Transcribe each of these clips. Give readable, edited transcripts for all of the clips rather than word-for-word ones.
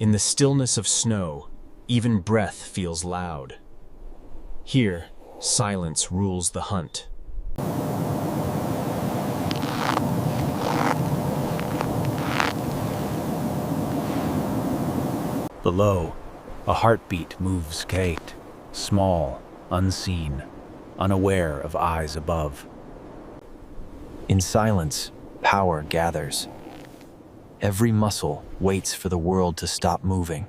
In the stillness of snow, even breath feels loud. Here, silence rules the hunt. Below, a heartbeat moves gait, small, unseen, unaware of eyes above. In silence, power gathers. Every muscle waits for the world to stop moving.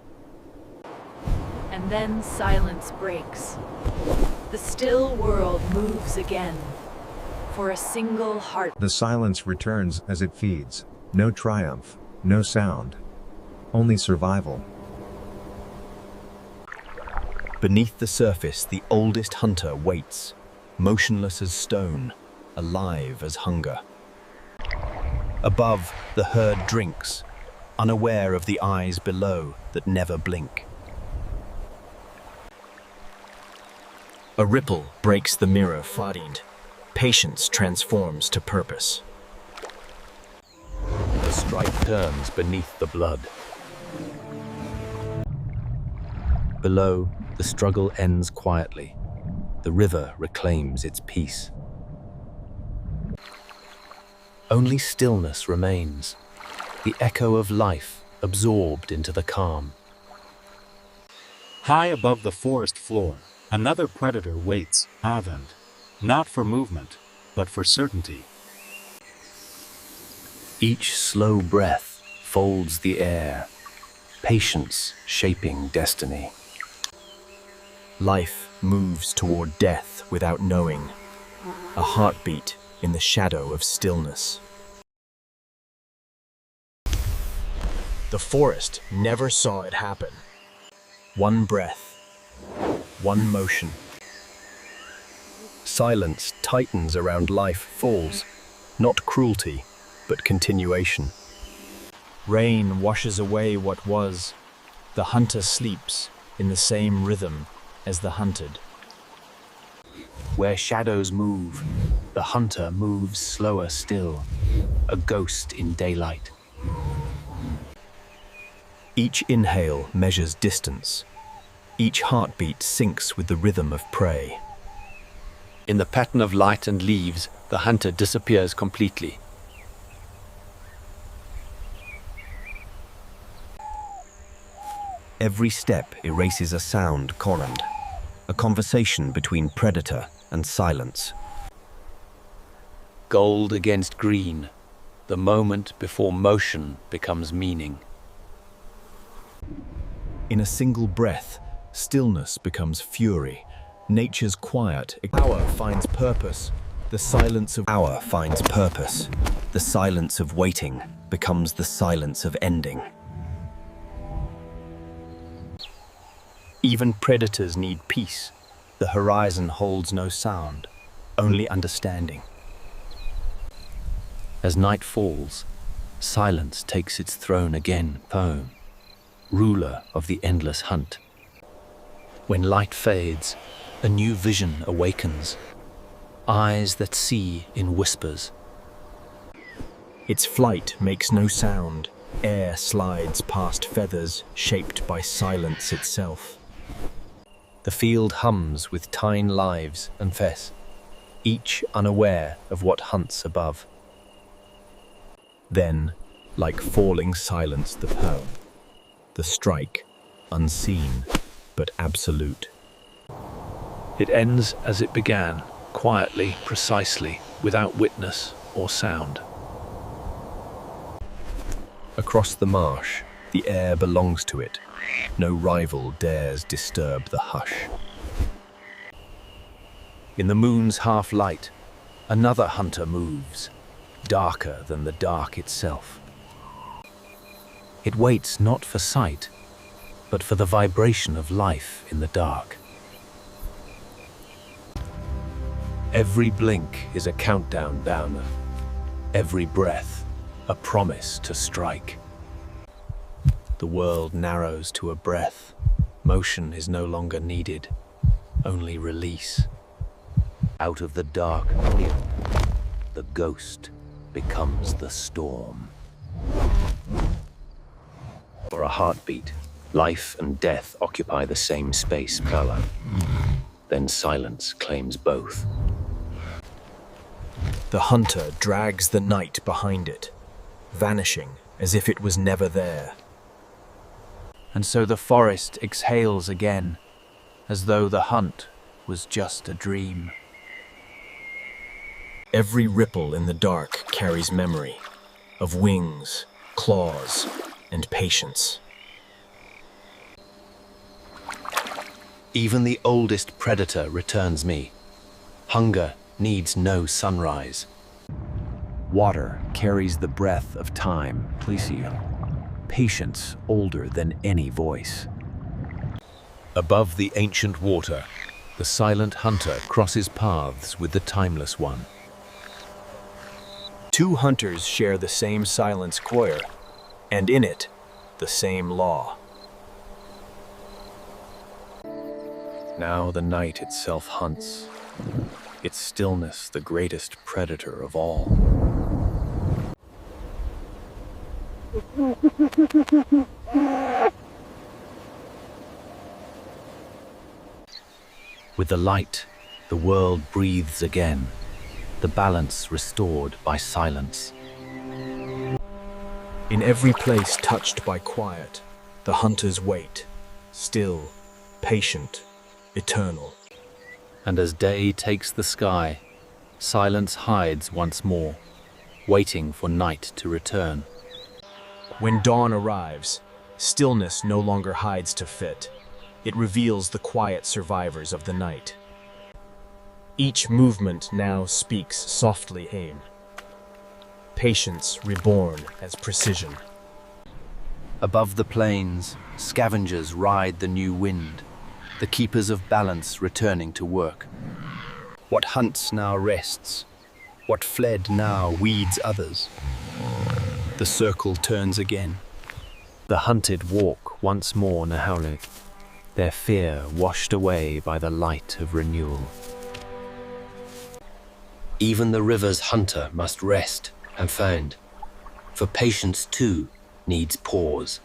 And then silence breaks. The still world moves again. For a single heart. The silence returns as it feeds. No triumph, no sound. Only survival. Beneath the surface, the oldest hunter waits, motionless as stone, alive as hunger. Above, the herd drinks, unaware of the eyes below that never blink. A ripple breaks the mirror fadied. Patience transforms to purpose. The stripe turns beneath the blood. Below, the struggle ends quietly. The river reclaims its peace. Only stillness remains, the echo of life absorbed into the calm. High above the forest floor, another predator waits, avid, not for movement, but for certainty. Each slow breath folds the air, patience shaping destiny. Life moves toward death without knowing, a heartbeat in the shadow of stillness. The forest never saw it happen. One breath, one motion. Silence tightens around life falls, not cruelty, but continuation. Rain washes away what was. The hunter sleeps in the same rhythm as the hunted. Where shadows move, the hunter moves slower still, a ghost in daylight. Each inhale measures distance. Each heartbeat syncs with the rhythm of prey. In the pattern of light and leaves, the hunter disappears completely. Every step erases a sound corrand, a conversation between predator and silence. Gold against green, the moment before motion becomes meaning. In a single breath, stillness becomes fury. Nature's quiet hour finds purpose. The silence of hour finds purpose. The silence of waiting becomes the silence of ending. Even predators need peace. The horizon holds no sound, only understanding. As night falls, silence takes its throne again, poem, ruler of the endless hunt. When light fades, a new vision awakens, eyes that see in whispers. Its flight makes no sound. Air slides past feathers shaped by silence itself. The field hums with tine lives and fess, each unaware of what hunts above. Then, like falling silence, the poem, the strike, unseen but absolute. It ends as it began, quietly, precisely, without witness or sound. Across the marsh, the air belongs to it. No rival dares disturb the hush. In the moon's half-light, another hunter moves, darker than the dark itself. It waits not for sight, but for the vibration of life in the dark. Every blink is a countdown down, every breath a promise to strike. The world narrows to a breath. Motion is no longer needed, only release. Out of the dark, the ghost becomes the storm. For a heartbeat. Life and death occupy the same space parallel. Then silence claims both. The hunter drags the night behind it, vanishing as if it was never there. And so the forest exhales again, as though the hunt was just a dream. Every ripple in the dark carries memory of wings, claws, and patience. Even the oldest predator returns me. Hunger needs no sunrise. Water carries the breath of time, patience older than any voice. Above the ancient water, the silent hunter crosses paths with the timeless one. Two hunters share the same silence choir, and in it, the same law. Now the night itself hunts, its stillness the greatest predator of all. With the light, the world breathes again, the balance restored by silence. In every place touched by quiet, the hunters wait, still, patient, eternal. And as day takes the sky, silence hides once more, waiting for night to return. When dawn arrives, stillness no longer hides to fit. It reveals the quiet survivors of the night. Each movement now speaks softly aim. Patience reborn as precision. Above the plains, scavengers ride the new wind, the keepers of balance returning to work. What hunts now rests, what fled now weeds others. The circle turns again. The hunted walk once more Nahaulik, their fear washed away by the light of renewal. Even the river's hunter must rest and find, for patience too needs pause.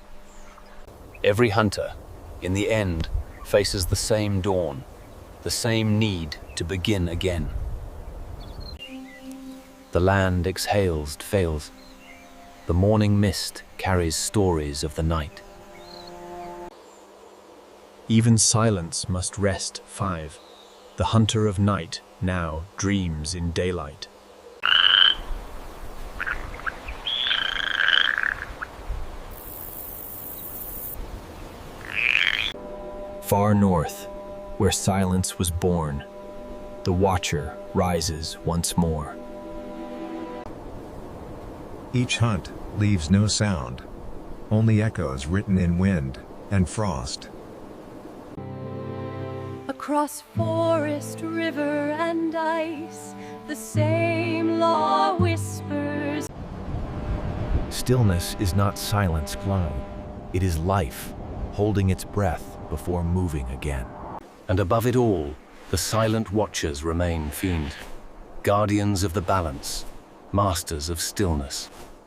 Every hunter, in the end, faces the same dawn, the same need to begin again. The land exhales, fails. The morning mist carries stories of the night. Even silence must rest. 5. The hunter of night now dreams in daylight. Far north, where silence was born, the watcher rises once more. Each hunt leaves no sound, only echoes written in wind and frost. Across forest, river, and ice, the same law whispers. Stillness is not silence flow. It is life, holding its breath before moving again. And above it all, the silent watchers remain fiend, guardians of the balance, masters of stillness.